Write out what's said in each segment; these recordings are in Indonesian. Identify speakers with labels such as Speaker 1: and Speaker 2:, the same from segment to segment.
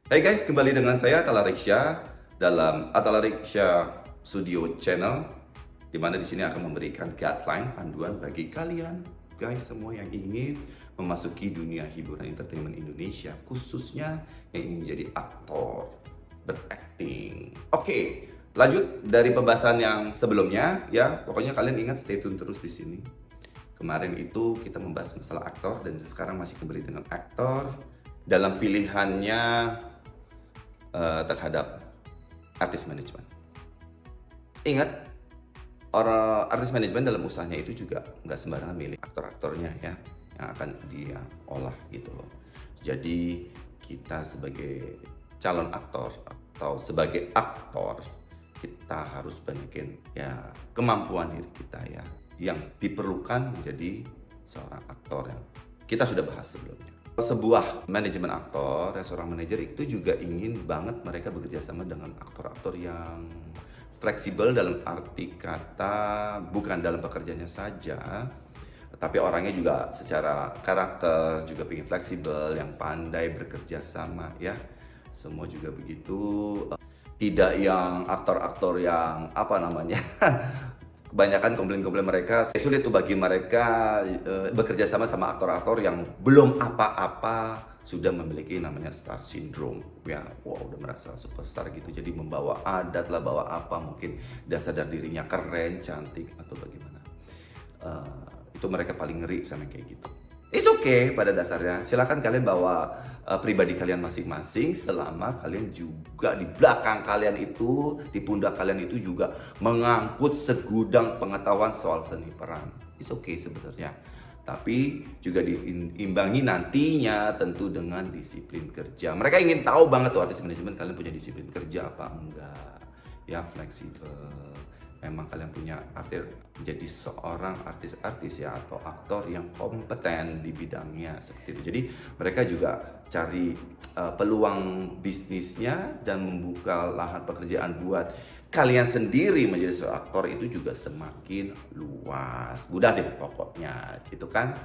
Speaker 1: Hai guys, kembali dengan saya Atala Riksya dalam Atala Riksya Studio Channel, di mana di sini akan memberikan guideline, panduan bagi kalian guys semua yang ingin memasuki dunia hiburan entertainment Indonesia, khususnya yang ingin menjadi aktor, berakting. Oke, lanjut dari pembahasan yang sebelumnya ya, pokoknya kalian ingat stay tune terus di sini. Kemarin itu kita membahas masalah aktor dan sekarang masih kembali dengan aktor dalam pilihannya terhadap artis manajemen. Ingat, orang artis manajemen dalam usahanya itu juga nggak sembarangan milih aktor-aktornya ya, yang akan dia olah gitu loh. Jadi kita sebagai calon aktor atau sebagai aktor, kita harus banyakin ya kemampuan diri kita ya, yang diperlukan menjadi seorang aktor yang kita sudah bahas sebelumnya. Sebuah manajemen aktor, seorang manajer itu juga ingin banget mereka bekerja sama dengan aktor-aktor yang fleksibel dalam arti kata bukan dalam pekerjaannya saja, tapi orangnya juga secara karakter juga ingin fleksibel, yang pandai bekerja sama ya. Semua juga begitu. Tidak yang aktor-aktor yang apa namanya kebanyakan komplain-komplain mereka sulit tuh bagi mereka bekerja sama aktor-aktor yang belum apa-apa sudah memiliki namanya star syndrome ya, wow udah merasa superstar gitu, jadi membawa adat lah, bawa apa mungkin dan sadar dirinya keren, cantik atau bagaimana. Itu mereka paling ngeri sama kayak gitu. It's okay pada dasarnya, silakan kalian bawa pribadi kalian masing-masing, selama kalian juga di belakang kalian itu, di pundak kalian itu juga mengangkut segudang pengetahuan soal seni peran. It's okay sebenarnya, tapi juga diimbangi nantinya tentu dengan disiplin kerja. Mereka ingin tahu banget tuh artis manajemen kalian punya disiplin kerja apa enggak, ya fleksibel. Memang kalian punya arti menjadi seorang artis-artis ya atau aktor yang kompeten di bidangnya seperti itu. Jadi mereka juga cari peluang bisnisnya dan membuka lahan pekerjaan buat kalian sendiri menjadi seorang aktor itu juga semakin luas. Mudah deh pokoknya gitu kan.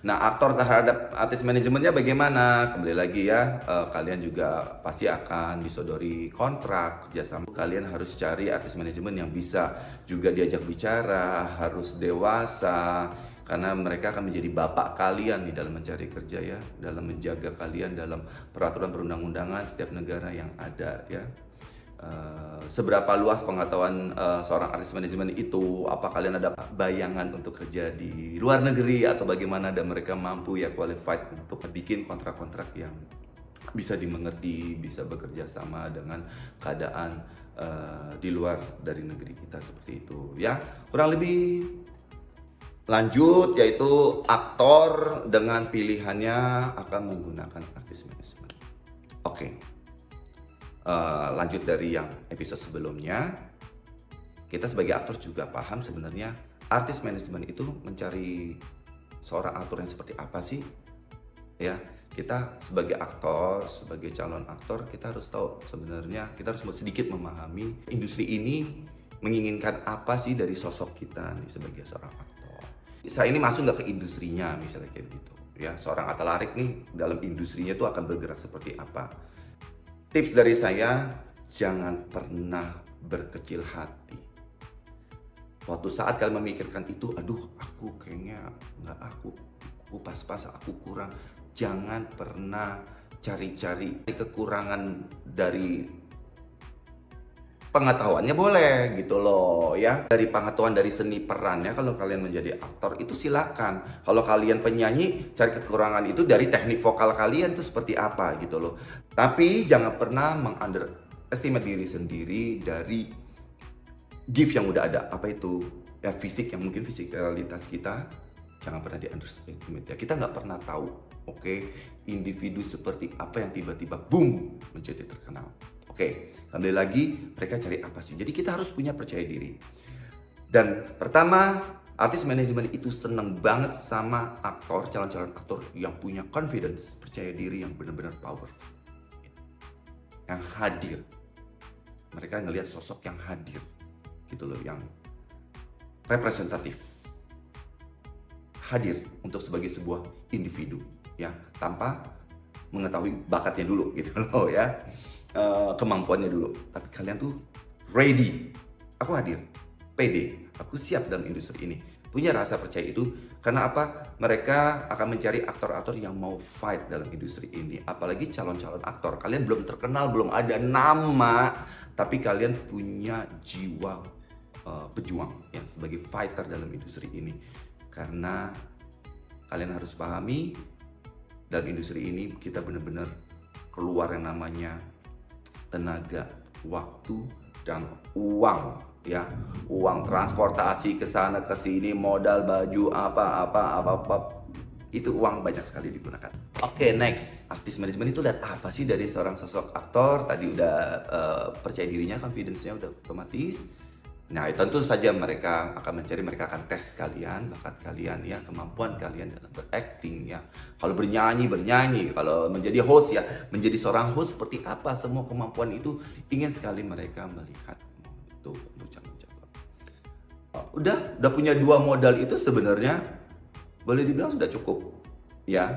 Speaker 1: Nah, aktor terhadap artis manajemennya bagaimana? Kembali lagi ya, kalian juga pasti akan disodori kontrak kerjasama. Kalian harus cari artis manajemen yang bisa juga diajak bicara, harus dewasa, karena mereka akan menjadi bapak kalian nih dalam mencari kerja ya, dalam menjaga kalian dalam peraturan perundang-undangan setiap negara yang ada ya. Seberapa luas pengetahuan seorang artis manajemen itu, apa kalian ada bayangan untuk kerja di luar negeri atau bagaimana, dan mereka mampu ya qualified untuk bikin kontrak-kontrak yang bisa dimengerti, bisa bekerja sama dengan keadaan di luar dari negeri kita seperti itu ya. Kurang lebih lanjut, yaitu aktor dengan pilihannya akan menggunakan artis manajemen. Oke. Lanjut dari yang episode sebelumnya, kita sebagai aktor juga paham sebenarnya artis manajemen itu mencari seorang aktor yang seperti apa sih ya. Kita sebagai aktor, sebagai calon aktor, kita harus tahu sebenarnya, kita harus sedikit memahami industri ini menginginkan apa sih dari sosok kita nih sebagai seorang aktor. Saya ini masuk nggak ke industrinya misalnya kayak gitu ya, seorang Atala Rik nih dalam industrinya tuh akan bergerak seperti apa. Tips dari saya, jangan pernah berkecil hati. Waktu saat kalian memikirkan itu, aduh aku kayaknya nggak, aku pas-pas, aku kurang. Jangan pernah cari-cari kekurangan dari pengetahuannya, boleh gitu loh ya. Dari pengetahuan dari seni peran ya, kalau kalian menjadi aktor itu silakan. Kalau kalian penyanyi, cari kekurangan itu dari teknik vokal kalian tuh seperti apa gitu loh. Tapi jangan pernah mengunderestimate diri sendiri dari gift yang udah ada. Apa itu? Ya fisik, yang mungkin fisikalitas kita jangan pernah di underestimate ya. Kita nggak pernah tahu, oke, individu seperti apa yang tiba-tiba boom menjadi terkenal. Oke, kembali lagi, mereka cari apa sih? Jadi kita harus punya percaya diri. Dan pertama, artis manajemen itu seneng banget sama aktor, calon-calon aktor yang punya confidence, percaya diri yang benar-benar powerful, yang hadir. Mereka ngelihat sosok yang hadir, gitu loh, yang representatif, hadir untuk sebagai sebuah individu, ya, tanpa mengetahui bakatnya dulu gitu loh ya, kemampuannya dulu. Tapi kalian tuh ready, aku hadir, pede, aku siap dalam industri ini. Punya rasa percaya itu karena apa? Mereka akan mencari aktor-aktor yang mau fight dalam industri ini. Apalagi calon-calon aktor. Kalian belum terkenal, belum ada nama, tapi kalian punya jiwa pejuang yang sebagai fighter dalam industri ini. Karena kalian harus pahami, dalam industri ini kita benar-benar keluar yang namanya tenaga, waktu, dan uang. Ya, uang transportasi ke sana ke sini, modal, baju, apa, itu uang banyak sekali digunakan. Oke, next, artis manajemen itu lihat apa sih dari seorang sosok aktor? Tadi udah percaya dirinya, confidence-nya udah otomatis. Nah, tentu saja mereka akan mencari, mereka akan tes kalian, bakat kalian ya, kemampuan kalian dalam berakting ya. Kalau bernyanyi, kalau menjadi host ya, menjadi seorang host seperti apa, semua kemampuan itu ingin sekali mereka melihat. Tuh, udah punya 2 modal itu sebenarnya boleh dibilang sudah cukup ya.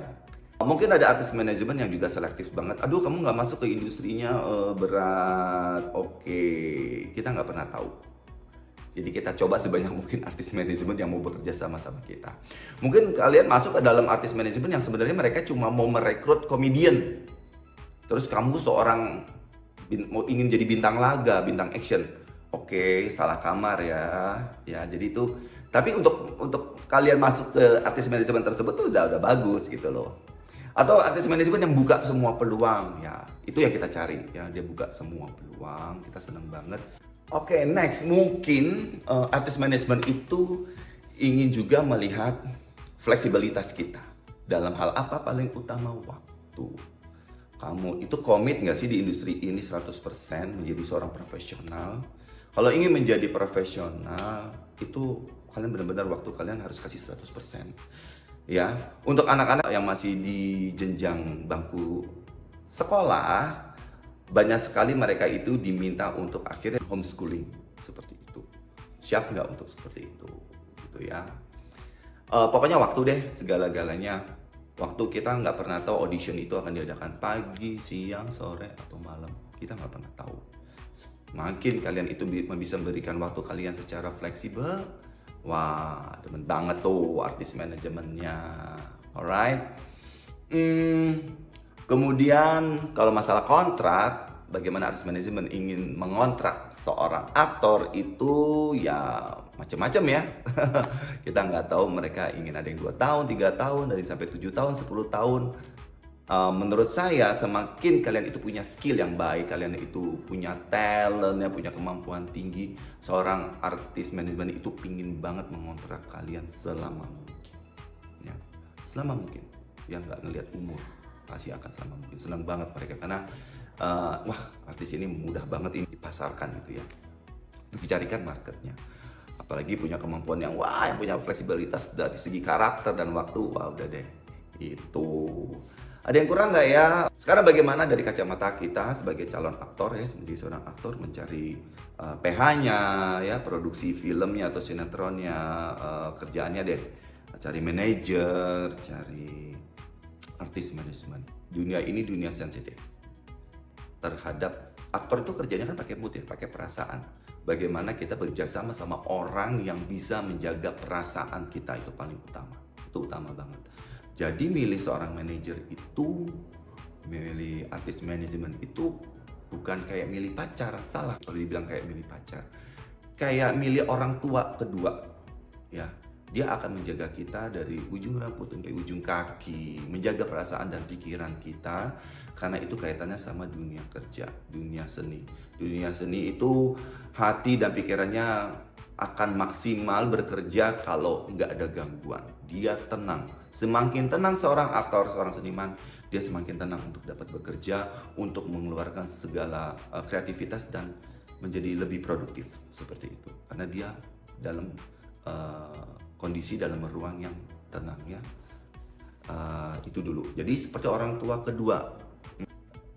Speaker 1: Mungkin ada artis manajemen yang juga selektif banget. Aduh, kamu nggak masuk ke industrinya, berat. Oke, kita nggak pernah tahu. Jadi kita coba sebanyak mungkin artis manajemen yang mau bekerja sama-sama kita. Mungkin kalian masuk ke dalam artis manajemen yang sebenarnya mereka cuma mau merekrut komedian. Terus kamu seorang mau ingin jadi bintang laga, bintang action. Oke, salah kamar ya. Ya, jadi itu. Tapi untuk kalian masuk ke artis manajemen tersebut tuh udah bagus gitu loh. Atau artis manajemen yang buka semua peluang ya. Itu yang kita cari ya, dia buka semua peluang. Kita senang banget. Oke, next mungkin artis manajemen itu ingin juga melihat fleksibilitas kita. Dalam hal apa? Paling utama waktu. Kamu itu komit nggak sih di industri ini 100% menjadi seorang profesional? Kalau ingin menjadi profesional, itu kalian benar-benar waktu kalian harus kasih 100%. Ya, untuk anak-anak yang masih di jenjang bangku sekolah, banyak sekali mereka itu diminta untuk akhirnya homeschooling seperti itu. Siap nggak untuk seperti itu? Gitu ya. Pokoknya waktu deh segala-galanya. Waktu kita nggak pernah tahu audition itu akan diadakan pagi, siang, sore, atau malam. Kita nggak pernah tahu. Makin kalian itu bisa memberikan waktu kalian secara fleksibel, wah, demen banget tuh artis manajemennya. Alright. Kemudian kalau masalah kontrak, bagaimana artis manajemen ingin mengontrak seorang aktor itu ya macam-macam ya. Kita nggak tahu, mereka ingin ada yang 2 tahun, 3 tahun, dari sampai 7 tahun, 10 tahun. Menurut saya semakin kalian itu punya skill yang baik, kalian itu punya talentnya, punya kemampuan tinggi, seorang artis manajemen itu pingin banget mengontrak kalian selama mungkin ya, selama mungkin ya, nggak ngelihat umur, pasti akan selama mungkin. Senang banget mereka karena wah, artis ini mudah banget ini dipasarkan gitu ya, untuk dicarikan marketnya, apalagi punya kemampuan yang wah, yang punya fleksibilitas dari segi karakter dan waktu. Wah, udah deh itu. Ada yang kurang nggak ya? Sekarang bagaimana dari kacamata kita sebagai calon aktor ya, sebagai seorang aktor mencari PH-nya ya, produksi filmnya atau sinetronnya, kerjaannya deh, cari manajer, cari artis manajemen. Dunia ini dunia sensitif. Terhadap aktor itu kerjanya kan pakai mood ya, pakai perasaan. Bagaimana kita bekerja sama sama orang yang bisa menjaga perasaan kita, itu paling utama. Itu utama banget. Jadi milih seorang manajer itu, milih artis manajemen itu bukan kayak milih pacar, salah kalau dibilang kayak milih pacar. Kayak milih orang tua kedua, ya. Dia akan menjaga kita dari ujung rambut sampai ujung kaki, menjaga perasaan dan pikiran kita, karena itu kaitannya sama dunia kerja, dunia seni. Dunia seni itu hati dan pikirannya akan maksimal bekerja kalau nggak ada gangguan. Dia tenang. Semakin tenang seorang aktor, seorang seniman, dia semakin tenang untuk dapat bekerja, untuk mengeluarkan segala kreativitas dan menjadi lebih produktif seperti itu. Karena dia dalam kondisi dalam ruang yang tenang ya. Itu dulu. Jadi seperti orang tua kedua,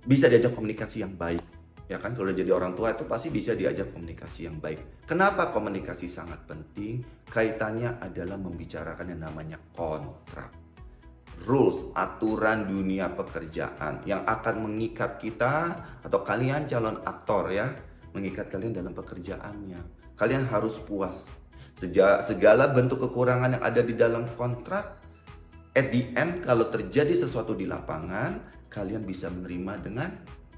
Speaker 1: bisa diajak komunikasi yang baik. Ya kan, kalau udah jadi orang tua itu pasti bisa diajak komunikasi yang baik. Kenapa komunikasi sangat penting? Kaitannya adalah membicarakan yang namanya kontrak. rules, aturan dunia pekerjaan yang akan mengikat kita atau kalian calon aktor ya, mengikat kalian dalam pekerjaannya. Kalian harus puas. Segala bentuk kekurangan yang ada di dalam kontrak, at the end kalau terjadi sesuatu di lapangan, kalian bisa menerima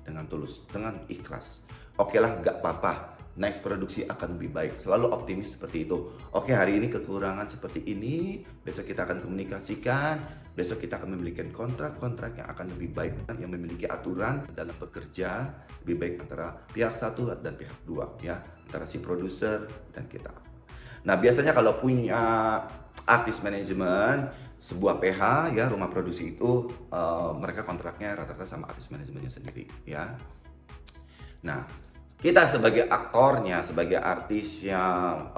Speaker 1: dengan tulus, dengan ikhlas. Oke lah, gak apa-apa. Next produksi akan lebih baik. Selalu optimis seperti itu. Oke, hari ini kekurangan seperti ini, besok kita akan komunikasikan, besok kita akan memiliki kontrak-kontrak yang akan lebih baik, yang memiliki aturan dalam bekerja lebih baik antara pihak satu dan pihak dua ya, antara si produser dan kita. Nah, biasanya kalau punya artis manajemen, sebuah PH ya, rumah produksi itu mereka kontraknya rata-rata sama artis manajemennya sendiri ya. Nah, kita sebagai aktornya, sebagai artis yang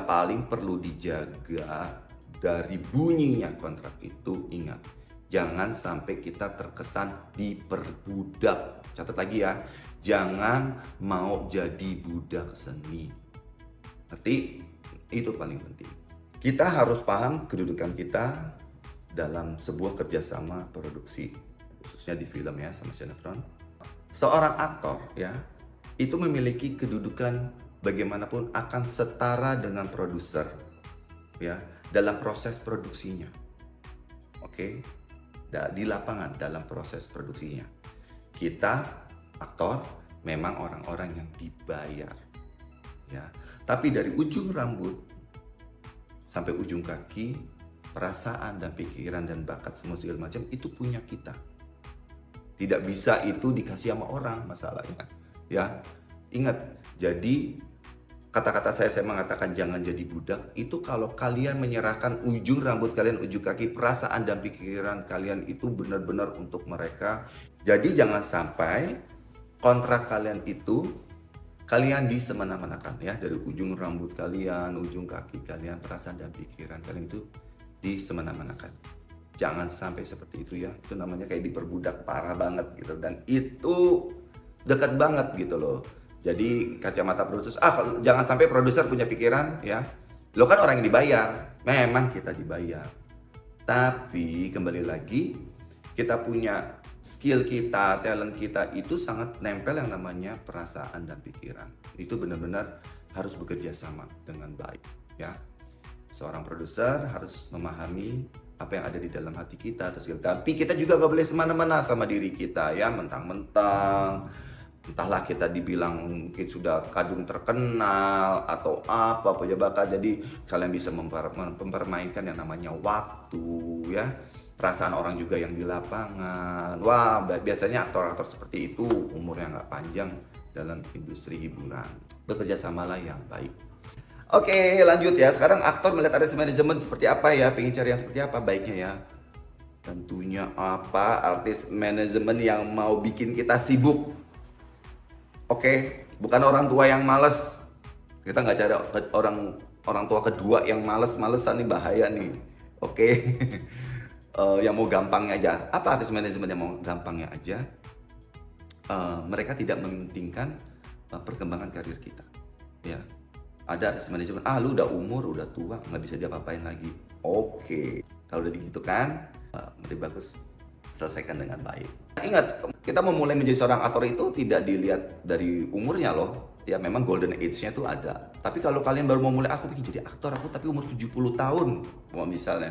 Speaker 1: paling perlu dijaga dari bunyinya kontrak itu, ingat, jangan sampai kita terkesan diperbudak. Catat lagi ya, jangan mau jadi budak seni. Ngerti? Itu paling penting. Kita harus paham kedudukan kita dalam sebuah kerjasama produksi, khususnya di film ya, sama sinetron. Seorang aktor ya, itu memiliki kedudukan bagaimanapun akan setara dengan produser ya, dalam proses produksinya. Oke? Di lapangan dalam proses produksinya. Kita aktor memang orang-orang yang dibayar ya. Tapi dari ujung rambut sampai ujung kaki, perasaan dan pikiran dan bakat semua segala macam itu punya kita. Tidak bisa itu dikasih sama orang masalahnya. Ya, ingat, jadi kata-kata saya mengatakan jangan jadi budak, itu kalau kalian menyerahkan ujung rambut kalian, ujung kaki, perasaan dan pikiran kalian itu benar-benar untuk mereka. Jadi jangan sampai kontrak kalian itu kalian disemena-menakan ya, dari ujung rambut kalian, ujung kaki kalian, perasaan dan pikiran kalian itu disemena-menakan. Jangan sampai seperti itu ya, itu namanya kayak diperbudak parah banget gitu, dan itu dekat banget gitu loh. Jadi kacamata produser, jangan sampai produser punya pikiran ya, lo kan orang yang dibayar, memang kita dibayar. Tapi kembali lagi, kita punya skill kita, talent kita itu sangat nempel yang namanya perasaan dan pikiran. Itu benar-benar harus bekerja sama dengan baik ya. Seorang produser harus memahami apa yang ada di dalam hati kita, tapi kita juga gak boleh semena-mena sama diri kita ya, mentang-mentang entahlah kita dibilang mungkin sudah kadung terkenal atau apa pejabat, jadi kalian bisa mempermainkan yang namanya waktu ya, perasaan orang juga yang di lapangan. Wah, biasanya aktor-aktor seperti itu umurnya nggak panjang dalam industri hiburan. Bekerja samalah yang baik. Oke, lanjut ya. Sekarang aktor melihat artis manajemen seperti apa ya? Pengen cari yang seperti apa baiknya ya? Tentunya apa? Artis manajemen yang mau bikin kita sibuk. Oke, bukan orang tua yang males. Kita nggak cari orang tua kedua yang males-malesan, nih bahaya nih. Oke. Yang mau gampangnya aja. Apa artis manajemen yang mau gampangnya aja? Mereka tidak mementingkan perkembangan karir kita ya. Ada artis manajemen, lu udah umur, udah tua, nggak bisa diapa-apain lagi. Oke, kalau udah gitu kan, lebih bagus selesaikan dengan baik. Ingat, kita memulai menjadi seorang aktor itu tidak dilihat dari umurnya loh. Ya memang golden age-nya tuh ada. Tapi kalau kalian baru mau mulai, aku ingin jadi aktor, aku tapi umur 70 tahun, misalnya.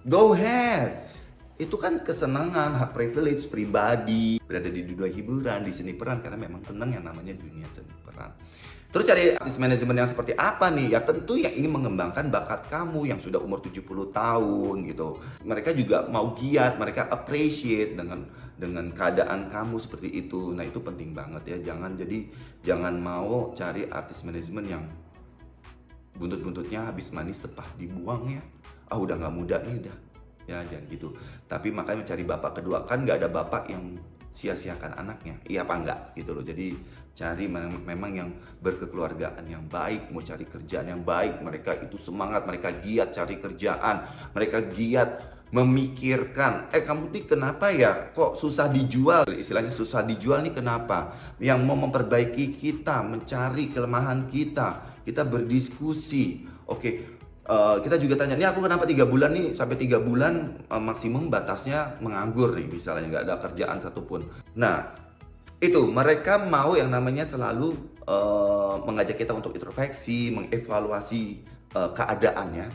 Speaker 1: Go ahead. Itu kan kesenangan, hak privilege pribadi, berada di dunia hiburan, di seni peran, karena memang senang yang namanya dunia seni peran. Terus cari artis manajemen yang seperti apa nih? Ya tentu yang ingin mengembangkan bakat kamu yang sudah umur 70 tahun gitu. Mereka juga mau giat, mereka appreciate dengan keadaan kamu seperti itu. Nah, itu penting banget ya. Jangan mau cari artis manajemen yang buntut-buntutnya habis manis sepah dibuang ya. Udah nggak muda nih dah. Ya jangan gitu. Tapi makanya mencari bapak kedua, kan nggak ada bapak yang sia-siakan anaknya, iya apa enggak gitu loh. Jadi cari memang yang berkekeluargaan yang baik, mau cari kerjaan yang baik, mereka itu semangat, mereka giat cari kerjaan, mereka giat memikirkan, kamu nih kenapa ya kok susah dijual, istilahnya susah dijual nih kenapa, yang mau memperbaiki kita, mencari kelemahan kita berdiskusi. Oke, Kita juga tanya, "Nih aku kenapa 3 bulan nih, sampai 3 bulan maksimum batasnya menganggur nih," misalnya nggak ada kerjaan satupun. Nah, itu mereka mau yang namanya selalu mengajak kita untuk introspeksi, mengevaluasi keadaannya,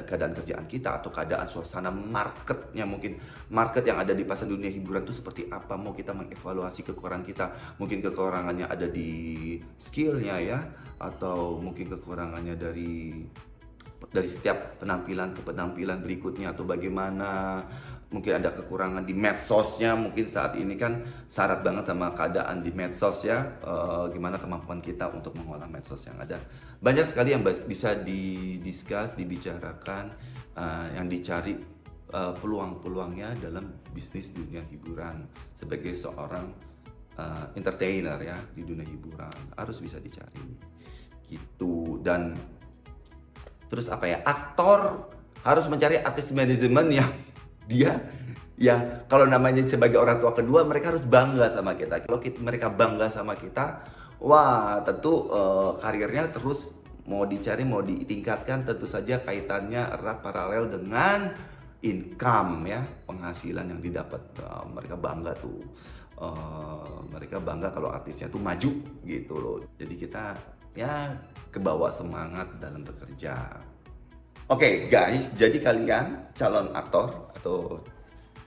Speaker 1: keadaan kerjaan kita atau keadaan suasana marketnya, mungkin market yang ada di pasar dunia hiburan itu seperti apa. Mau kita mengevaluasi kekurangan kita, mungkin kekurangannya ada di skillnya ya, atau mungkin kekurangannya dari setiap penampilan ke penampilan berikutnya, atau bagaimana mungkin ada kekurangan di medsosnya. Mungkin saat ini kan syarat banget sama keadaan di medsos ya, gimana kemampuan kita untuk mengolah medsos yang ada. Banyak sekali yang bisa didiskus, dibicarakan, yang dicari peluang-peluangnya dalam bisnis dunia hiburan sebagai seorang entertainer ya di dunia hiburan, harus bisa dicari gitu. Dan terus apa ya, aktor harus mencari artis manajemen yang dia ya, kalau namanya sebagai orang tua kedua, mereka harus bangga sama kita. Kalau mereka bangga sama kita, wah tentu karirnya terus mau dicari, mau ditingkatkan, tentu saja kaitannya erat paralel dengan income ya, penghasilan yang didapat. Mereka bangga tuh, mereka bangga kalau artisnya tuh maju gitu loh. Jadi kita ya kebawa semangat dalam bekerja. Oke guys, jadi kalian calon aktor atau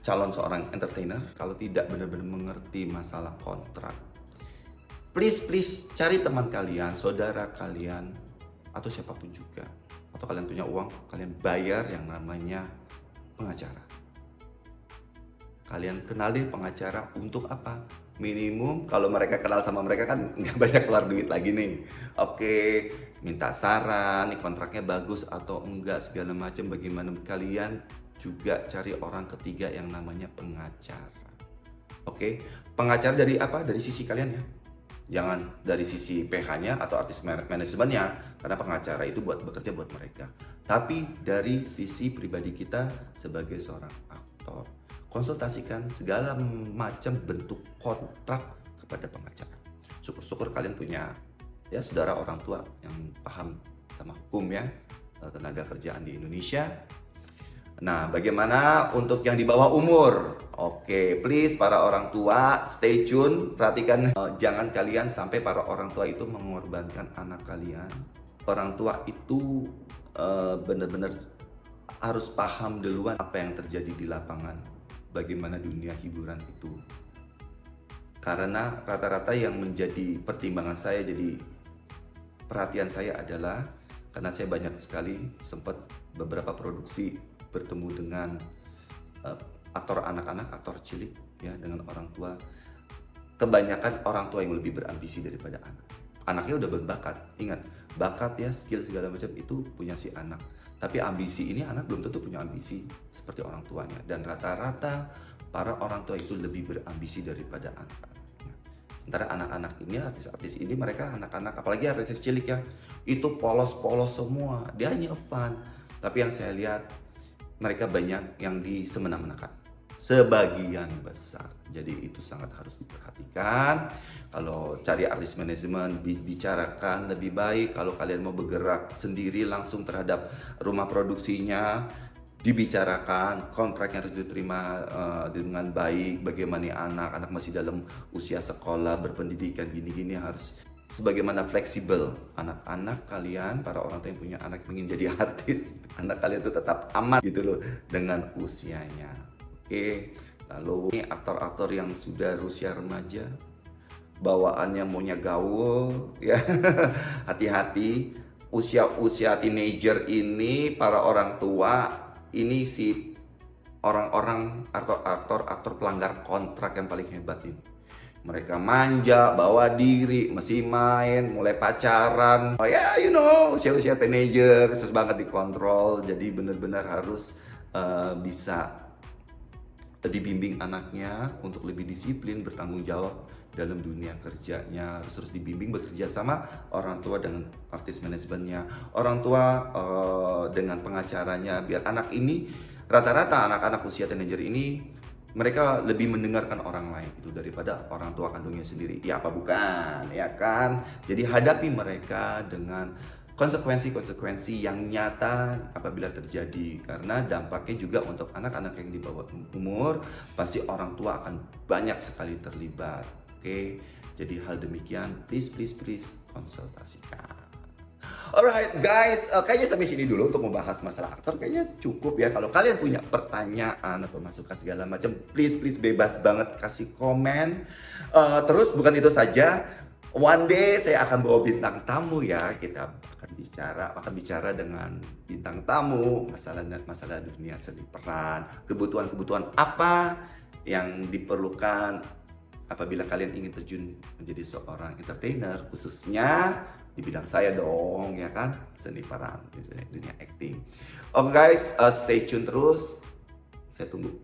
Speaker 1: calon seorang entertainer, kalau tidak benar-benar mengerti masalah kontrak, please cari teman kalian, saudara kalian, atau siapapun juga, atau kalian punya uang, kalian bayar yang namanya pengacara. Kalian kenali pengacara untuk apa? Minimum kalau mereka kenal sama mereka kan nggak banyak keluar duit lagi nih. Oke, minta saran, nih kontraknya bagus atau enggak segala macam. Bagaimana kalian juga cari orang ketiga yang namanya pengacara. Oke, pengacara dari apa? Dari sisi kalian ya. Jangan dari sisi PH-nya atau artis manajemennya, karena pengacara itu bekerja buat mereka. Tapi dari sisi pribadi kita sebagai seorang aktor, konsultasikan segala macam bentuk kontrak kepada pengacara. Syukur-syukur kalian punya ya saudara orang tua yang paham sama hukum ya, tenaga kerjaan di Indonesia. Nah, bagaimana untuk yang di bawah umur? Oke, please para orang tua stay tune, perhatikan, jangan kalian sampai para orang tua itu mengorbankan anak kalian. Orang tua itu benar-benar harus paham duluan apa yang terjadi di lapangan, bagaimana dunia hiburan itu. Karena rata-rata yang menjadi pertimbangan saya, jadi perhatian saya adalah karena saya banyak sekali sempat beberapa produksi bertemu dengan aktor anak-anak, aktor cilik ya, dengan orang tua. Kebanyakan orang tua yang lebih berambisi daripada anak. Anaknya udah berbakat, ingat, bakat ya, skill segala macam itu punya si anak. Tapi ambisi ini anak belum tentu punya ambisi seperti orang tuanya. Dan rata-rata para orang tua itu lebih berambisi daripada anak-anaknya. Sementara anak-anak ini, artis-artis ini, mereka anak-anak, apalagi artis cilik ya, itu polos-polos semua. Dia hanya fun. Tapi yang saya lihat, mereka banyak yang disemena-menakan, sebagian besar. Jadi itu sangat harus diperhatikan. Kalau cari artis manajemen, bicarakan lebih baik. Kalau kalian mau bergerak sendiri langsung terhadap rumah produksinya, dibicarakan, kontraknya harus diterima dengan baik. Bagaimana anak masih dalam usia sekolah, berpendidikan, gini-gini, harus sebagaimana fleksibel. Anak-anak kalian, para orang tua yang punya anak ingin jadi artis, anak kalian itu tetap aman gitu loh dengan usianya. Oke, lalu ini aktor-aktor yang sudah usia remaja, bawaannya maunya gaul ya. Hati-hati, usia-usia teenager ini para orang tua ini si orang-orang aktor pelanggar kontrak yang paling hebat ini. Mereka manja, bawa diri, masih main, mulai pacaran. Oh ya, you know, usia-usia teenager, susah banget dikontrol. Jadi benar-benar harus bisa dibimbing anaknya untuk lebih disiplin, bertanggung jawab dalam dunia kerjanya. Harus terus dibimbing bekerja sama orang tua dengan artis manajemennya, orang tua dengan pengacaranya, biar anak ini, rata-rata anak-anak usia teenager ini, mereka lebih mendengarkan orang lain itu daripada orang tua kandungnya sendiri. Ya apa bukan, ya kan? Jadi hadapi mereka dengan konsekuensi-konsekuensi yang nyata apabila terjadi, karena dampaknya juga untuk anak-anak yang di bawah umur pasti orang tua akan banyak sekali terlibat. Oke, jadi hal demikian please konsultasikan. Alright guys, kayaknya sampai sini dulu untuk membahas masalah aktor. Kayaknya cukup ya. Kalau kalian punya pertanyaan atau masukan segala macam, please bebas banget kasih komen. Terus bukan itu saja, one day saya akan bawa bintang tamu ya. Kita akan bicara dengan bintang tamu masalah dunia seni peran, kebutuhan apa yang diperlukan apabila kalian ingin terjun menjadi seorang entertainer, khususnya di bidang saya dong, ya kan, seni peran, dunia acting. Oke guys, stay tune terus, saya tunggu